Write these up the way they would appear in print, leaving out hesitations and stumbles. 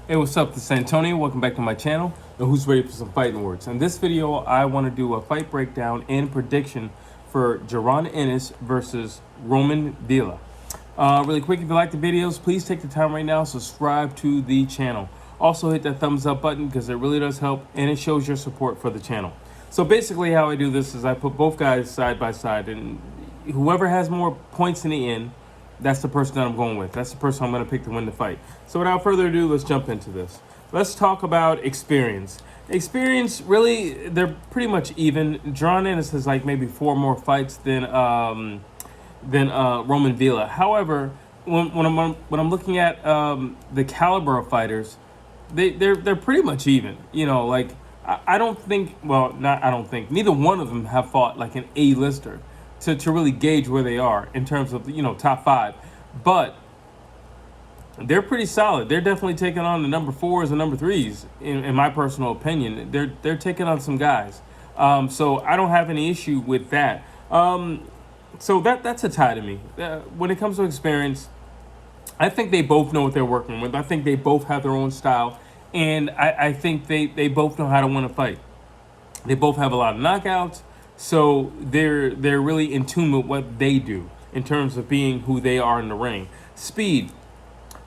Hey, what's up? This is Antonio. Welcome back to my channel, and who's ready for some fighting words. In this video, I want to do a fight breakdown and prediction for Jaron Ennis versus Roiman Villa. Really quick, if you like the videos, please take the time right now, subscribe to the channel. Also hit that thumbs up button because it really does help and it shows your support for the channel. So basically how I do this is I put both guys side by side, and whoever has more points in the end, that's the person that I'm going with. That's the person I'm going to pick to win the fight. So without further ado, let's jump into this. Let's talk about experience. Experience, really, they're pretty much even. Jaron Ennis has like maybe 4 more fights than Roiman Villa. However, when I'm looking at the caliber of fighters, they're pretty much even. You know, like I don't think. Well, not I don't think. Neither one of them have fought like an A-lister to really gauge where they are in terms of top 5, but they're pretty solid. They're definitely taking on the number 4s and number 3s in my personal opinion. They're taking on some guys, so I don't have any issue with that. So that's a tie to me. When it comes to experience, I think they both know what they're working with. I think they both have their own style, and I think they both know how to win a fight. They both have a lot of knockouts, so they're really in tune with what they do in terms of being who they are in the ring. Speed,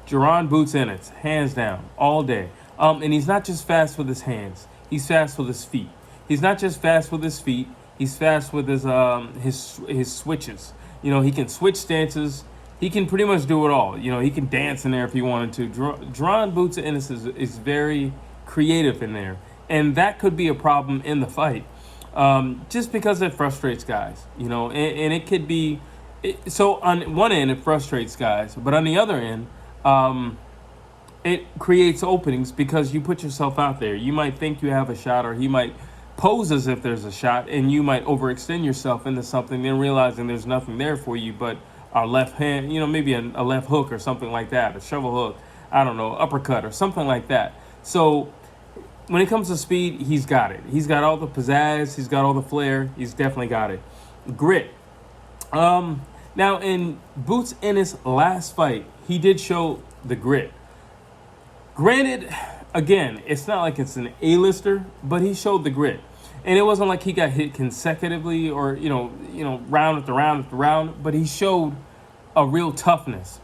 Jaron boots Ennis, hands down, all day. And he's not just fast with his hands; he's fast with his feet. He's not just fast with his feet; he's fast with his switches. He can switch stances. He can pretty much do it all. He can dance in there if he wanted to. Jaron boots Ennis is very creative in there, and that could be a problem in the fight. Just because it frustrates guys, and it could be. So on one end, it frustrates guys, but on the other end, it creates openings because you put yourself out there. You might think you have a shot, or he might pose as if there's a shot, and you might overextend yourself into something, then realizing there's nothing there for you but a left hand, maybe a left hook or something like that, a shovel hook, I don't know, uppercut or something like that. So when it comes to speed, he's got it. He's got all the pizzazz. He's got all the flair. He's definitely got it. Grit. Now, in Boots Ennis' last fight, he did show the grit. Granted, again, it's not like it's an A-lister, but he showed the grit. And it wasn't like he got hit consecutively or, round after round after round, but he showed a real toughness.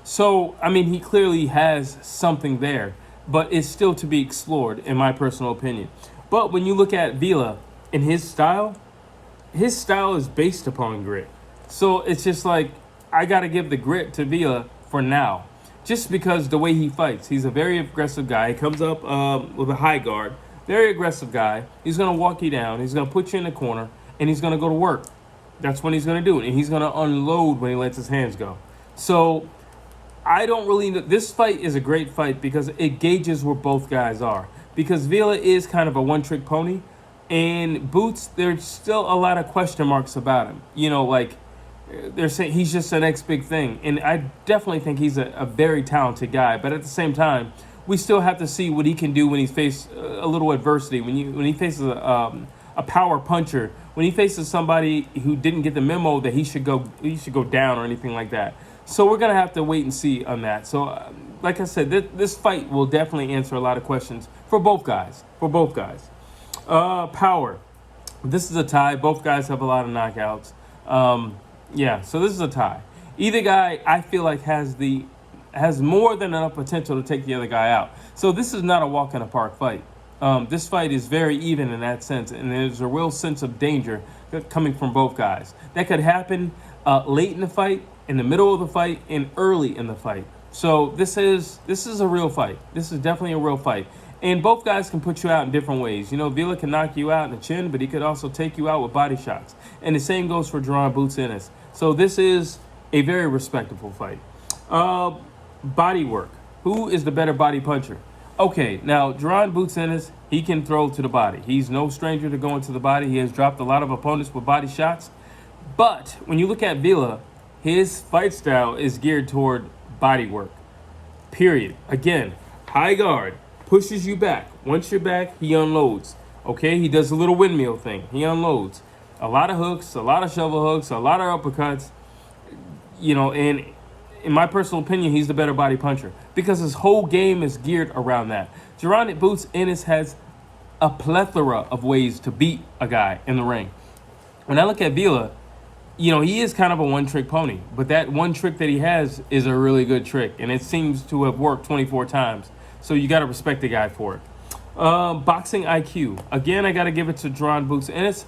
So, I mean, he clearly has something there, but it's still to be explored, in my personal opinion. But when you look at Villa and his style is based upon grit. So it's just like, I got to give the grit to Villa for now. Just because the way he fights. He's a very aggressive guy. He comes up with a high guard. Very aggressive guy. He's going to walk you down. He's going to put you in the corner, and he's going to go to work. That's what he's going to do. And he's going to unload when he lets his hands go. So I don't really know. This fight is a great fight because it gauges where both guys are. Because Villa is kind of a one-trick pony. And Boots, there's still a lot of question marks about him. They're saying he's just the next big thing. And I definitely think he's a very talented guy. But at the same time, we still have to see what he can do when he's faced a little adversity. When he faces a power puncher, when he faces somebody who didn't get the memo that he should go down or anything like that. So we're going to have to wait and see on that. So like I said, this fight will definitely answer a lot of questions for both guys. Power. This is a tie. Both guys have a lot of knockouts. So this is a tie. Either guy, I feel like, has more than enough potential to take the other guy out. So this is not a walk in the park fight. This fight is very even in that sense, and there's a real sense of danger coming from both guys. That could happen late in the fight, in the middle of the fight, and early in the fight. So this is a real fight. This is definitely a real fight. And both guys can put you out in different ways. Villa can knock you out in the chin, but he could also take you out with body shots. And the same goes for Jaron Boots Ennis. So this is a very respectable fight. Bodywork. Who is the better body puncher? Okay, now Jaron Boots Ennis, he can throw to the body. He's no stranger to going to the body. He has dropped a lot of opponents with body shots. But when you look at Villa, his fight style is geared toward bodywork. Period. Again, high guard. Pushes you back. Once you're back, he unloads. Okay, he does a little windmill thing. He unloads. A lot of hooks, a lot of shovel hooks, a lot of uppercuts. And in my personal opinion, he's the better body puncher because his whole game is geared around that. Jaron Boots Ennis has a plethora of ways to beat a guy in the ring. When I look at Villa, he is kind of a one-trick pony, but that one trick that he has is a really good trick, and it seems to have worked 24 times. So you got to respect the guy for it. Boxing IQ. Again, I got to give it to Jaron Boots Ennis,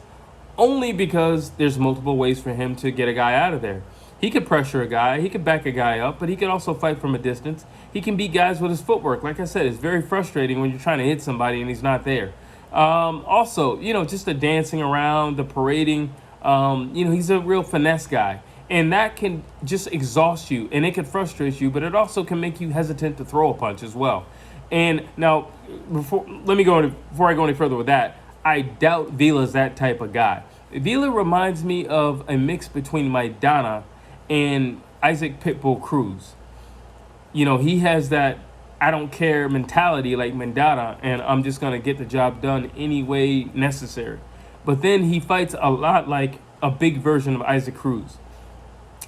only because there's multiple ways for him to get a guy out of there. He could pressure a guy, he could back a guy up, but he could also fight from a distance. He can beat guys with his footwork. Like I said, it's very frustrating when you're trying to hit somebody and he's not there. Also, just the dancing around, the parading. He's a real finesse guy. And that can just exhaust you, and it can frustrate you, but it also can make you hesitant to throw a punch as well. And now, before I go any further with that, I doubt Villa's that type of guy. Villa reminds me of a mix between Maidana and Isaac Pitbull Cruz. He has that I don't care mentality like Maidana, and I'm just going to get the job done any way necessary. But then he fights a lot like a big version of Isaac Cruz.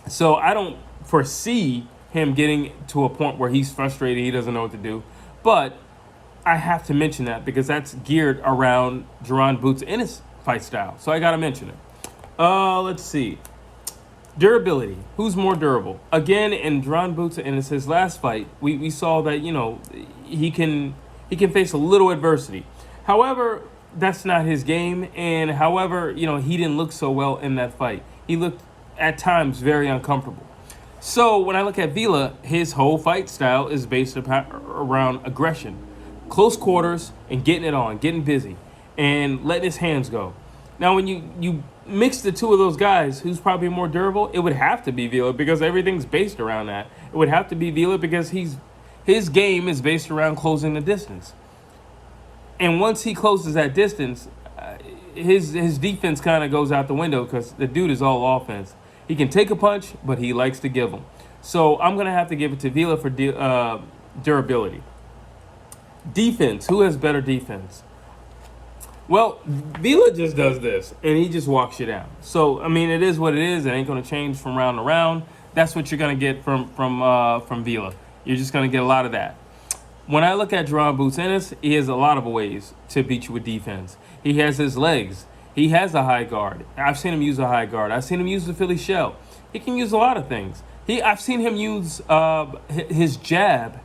So I don't foresee him getting to a point where he's frustrated, he doesn't know what to do. But I have to mention that because that's geared around Jaron Boots Ennis' fight style. So I got to mention it. Let's see. Durability. Who's more durable? Again, in Jaron Boots Ennis' his last fight, we saw that, he can face a little adversity. However, that's not his game. And however, he didn't look so well in that fight. He looked at times very uncomfortable. So when I look at Villa, his whole fight style is based around aggression, close quarters, and getting it on, getting busy, and letting his hands go. Now, when you mix the two of those guys, who's probably more durable? It would have to be Villa because everything's based around that. It would have to be Villa because his game is based around closing the distance. And once he closes that distance, his defense kind of goes out the window because the dude is all offense. He can take a punch, but he likes to give them. So I'm going to have to give it to Villa for durability. Defense. Who has better defense? Well, Villa just does this, and he just walks you down. So, it is what it is. It ain't going to change from round to round. That's what you're going to get from Villa. You're just going to get a lot of that. When I look at Jaron Boots Ennis, he has a lot of ways to beat you with defense. He has his legs. He has a high guard. I've seen him use a high guard. I've seen him use the Philly shell. He can use a lot of things. I've seen him use his jab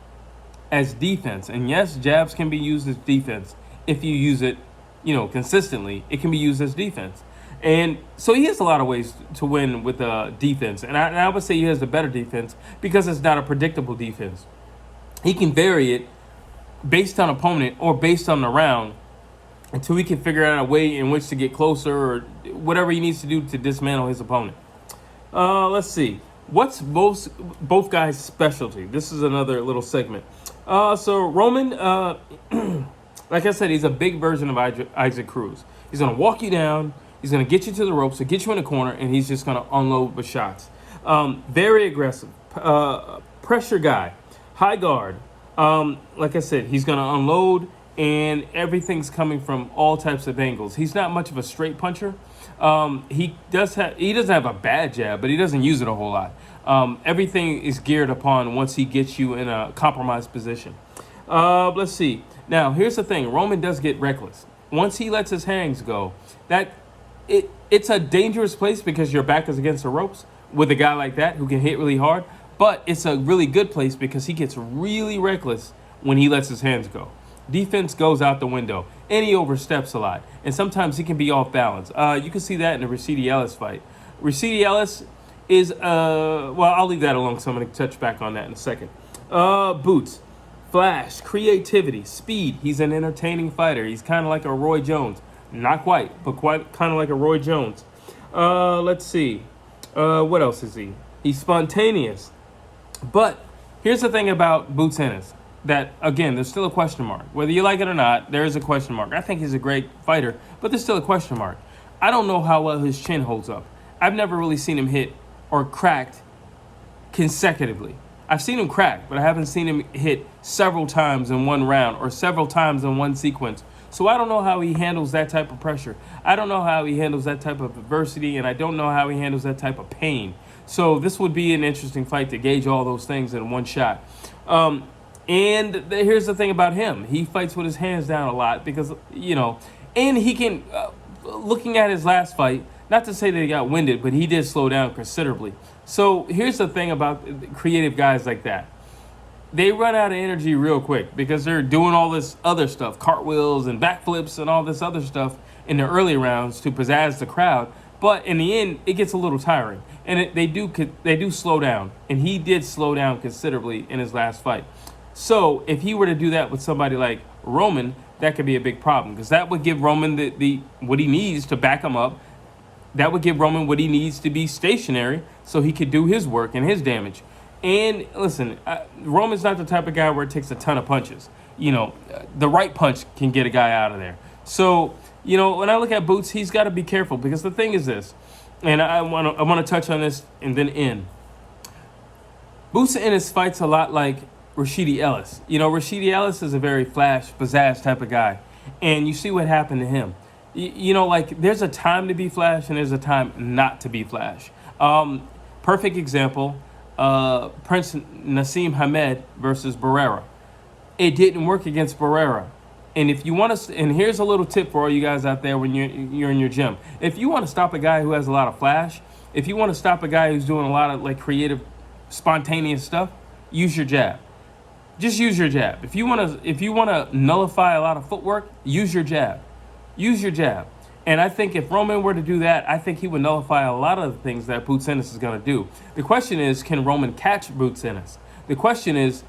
as defense. And yes, jabs can be used as defense if you use it, consistently. It can be used as defense. And so he has a lot of ways to win with defense. And I would say he has the better defense because it's not a predictable defense. He can vary it based on opponent or based on the round until he can figure out a way in which to get closer or whatever he needs to do to dismantle his opponent. Let's see. What's both guys' specialty? This is another little segment. So Roman, like I said, he's a big version of Isaac Cruz. He's going to walk you down. He's going to get you to the ropes, so get you in the corner, and he's just going to unload with shots. Very aggressive. Pressure guy. High guard. Like I said, he's going to unload, and everything's coming from all types of angles. He's not much of a straight puncher. He doesn't have a bad jab, but he doesn't use it a whole lot. Everything is geared upon once he gets you in a compromised position. Let's see. Now, here's the thing. Roman does get reckless. Once he lets his hands go, it's a dangerous place because your back is against the ropes with a guy like that who can hit really hard. But it's a really good place because he gets really reckless when he lets his hands go. Defense goes out the window, and he oversteps a lot. And sometimes he can be off balance. You can see that in the Rashidi Ellis fight. Rashidi Ellis is, I'll leave that alone, so I'm going to touch back on that in a second. Boots, flash, creativity, speed. He's an entertaining fighter. He's kind of like a Roy Jones. Not quite, but quite kind of like a Roy Jones. Let's see. What else is he? He's spontaneous. But here's the thing about Boots Ennis. That, again, there's still a question mark. Whether you like it or not, there is a question mark. I think he's a great fighter, but there's still a question mark. I don't know how well his chin holds up. I've never really seen him hit or cracked consecutively. I've seen him crack, but I haven't seen him hit several times in one round or several times in one sequence. So I don't know how he handles that type of pressure. I don't know how he handles that type of adversity, and I don't know how he handles that type of pain. So this would be an interesting fight to gauge all those things in one shot. Here's the thing about him. He fights with his hands down a lot because, and he can, looking at his last fight, not to say that he got winded, but he did slow down considerably. So here's the thing about creative guys like that. They run out of energy real quick because they're doing all this other stuff, cartwheels and backflips and all this other stuff in the early rounds to pizzazz the crowd. But in the end, it gets a little tiring, and they do slow down. And he did slow down considerably in his last fight. So if he were to do that with somebody like Roman, that could be a big problem because that would give Roman the what he needs to back him up. That would give Roman what he needs to be stationary so he could do his work and his damage. And listen, Roman's not the type of guy where it takes a ton of punches. The right punch can get a guy out of there. So, when I look at Boots, he's got to be careful because the thing is this, and I want to touch on this and then end. Boots Ennis fights a lot like Rashidi Ellis. Rashidi Ellis is a very flash, pizzazz type of guy. And you see what happened to him. There's a time to be flash and there's a time not to be flash. Perfect example, Prince Nassim Hamed versus Barrera. It didn't work against Barrera. And if you want to, and here's a little tip for all you guys out there when you're in your gym. If you want to stop a guy who has a lot of flash, if you want to stop a guy who's doing a lot of creative, spontaneous stuff, use your jab. Just use your jab. If you want to nullify a lot of footwork, use your jab. Use your jab. And I think if Roman were to do that, I think he would nullify a lot of the things that Boots Ennis is going to do. The question is, can Roman catch Boots Ennis? The question is,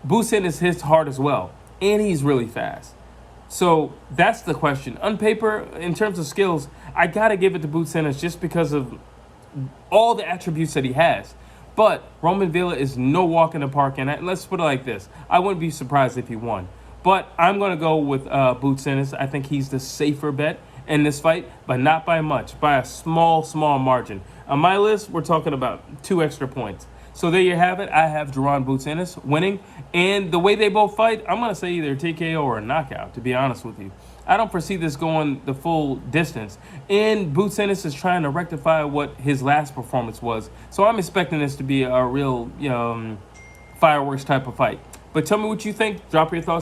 Boots Ennis hits hard as well, and he's really fast. So that's the question. On paper, in terms of skills, I got to give it to Boots Ennis just because of all the attributes that he has. But Roiman Villa is no walk in the park, and let's put it like this. I wouldn't be surprised if he won. But I'm going to go with Boots Ennis. I think he's the safer bet in this fight, but not by much, by a small margin. On my list, we're talking about 2 extra points. So there you have it. I have Jaron Boots Ennis winning. And the way they both fight, I'm going to say either TKO or a knockout, to be honest with you. I don't foresee this going the full distance. And Boots Ennis is trying to rectify what his last performance was. So I'm expecting this to be a real fireworks type of fight. But tell me what you think. Drop your thoughts.